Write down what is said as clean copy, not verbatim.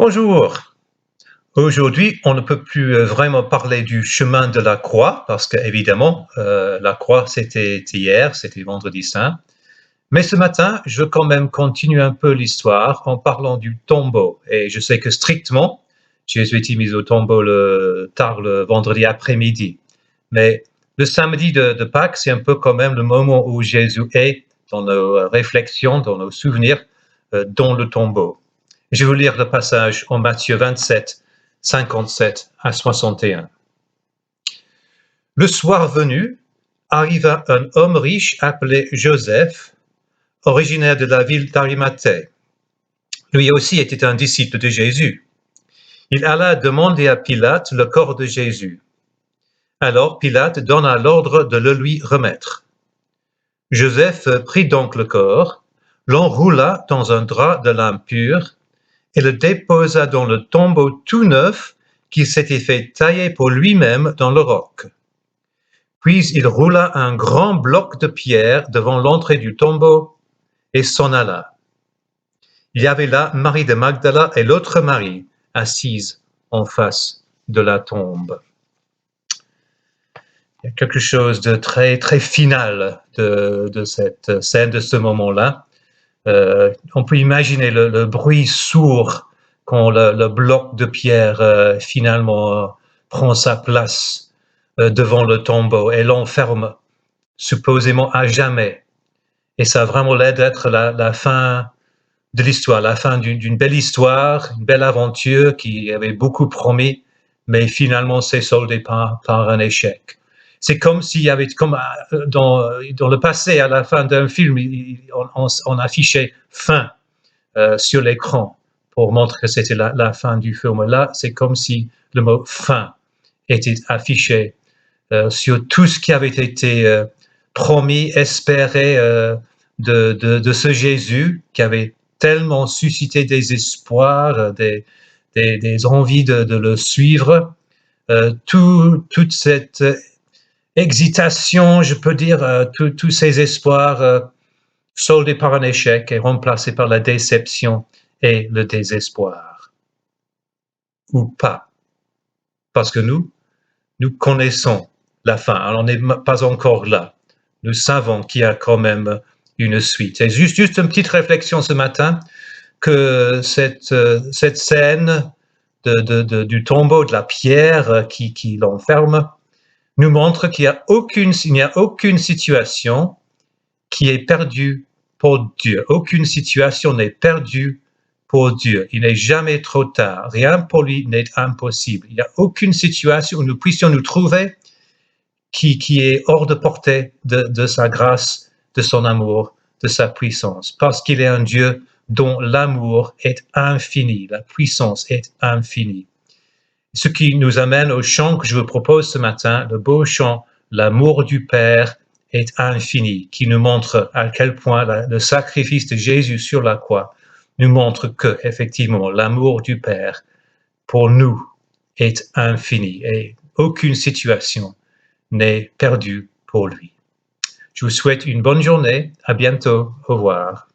Bonjour. Aujourd'hui, on ne peut plus vraiment parler du chemin de la croix parce qu'évidemment, la croix, c'était hier, c'était vendredi saint. Mais ce matin, je veux quand même continuer un peu l'histoire en parlant du tombeau. Et je sais que strictement, Jésus été mis au tombeau tard le vendredi après-midi. Mais le samedi de Pâques, c'est un peu quand même le moment où Jésus est dans nos réflexions, dans nos souvenirs, dans le tombeau. Je vais vous lire le passage en Matthieu 27, 57 à 61. Le soir venu, arriva un homme riche appelé Joseph, originaire de la ville d'Arimathée. Lui aussi était un disciple de Jésus. Il alla demander à Pilate le corps de Jésus. Alors Pilate donna l'ordre de le lui remettre. Joseph prit donc le corps, l'enroula dans un drap de lin pur et le déposa dans le tombeau tout neuf qu'il s'était fait tailler pour lui-même dans le roc. Puis il roula un grand bloc de pierre devant l'entrée du tombeau et s'en alla. Il y avait là Marie de Magdala et l'autre Marie, assise en face de la tombe. Il y a quelque chose de très, très final de cette scène, de ce moment-là. On peut imaginer le bruit sourd quand le bloc de pierre finalement prend sa place devant le tombeau et l'enferme supposément à jamais. Et ça a vraiment l'air d'être la fin de l'histoire, la fin d'une belle histoire, une belle aventure qui avait beaucoup promis, mais finalement s'est soldée par un échec. C'est comme s'il y avait, comme dans le passé, à la fin d'un film, on affichait fin sur l'écran pour montrer que c'était la fin du film. Là, c'est comme si le mot fin était affiché sur tout ce qui avait été promis, espéré de ce Jésus qui avait tellement suscité des espoirs, des envies de le suivre. Toute cette excitation, je peux dire, tous ces espoirs soldés par un échec et remplacés par la déception et le désespoir. Ou pas. Parce que nous connaissons la fin. Alors, on n'est pas encore là. Nous savons qu'il y a quand même une suite. Et juste une petite réflexion ce matin, que cette scène du tombeau, de la pierre qui l'enferme, nous montre qu'il n'y a aucune situation qui est perdue pour Dieu. Aucune situation n'est perdue pour Dieu. Il n'est jamais trop tard. Rien pour lui n'est impossible. Il n'y a aucune situation où nous puissions nous trouver qui est hors de portée de sa grâce, de son amour, de sa puissance. Parce qu'il est un Dieu dont l'amour est infini, la puissance est infinie. Ce qui nous amène au chant que je vous propose ce matin, le beau chant « L'amour du Père est infini », qui nous montre à quel point le sacrifice de Jésus sur la croix nous montre que, effectivement, l'amour du Père pour nous est infini et aucune situation n'est perdue pour lui. Je vous souhaite une bonne journée. À bientôt. Au revoir.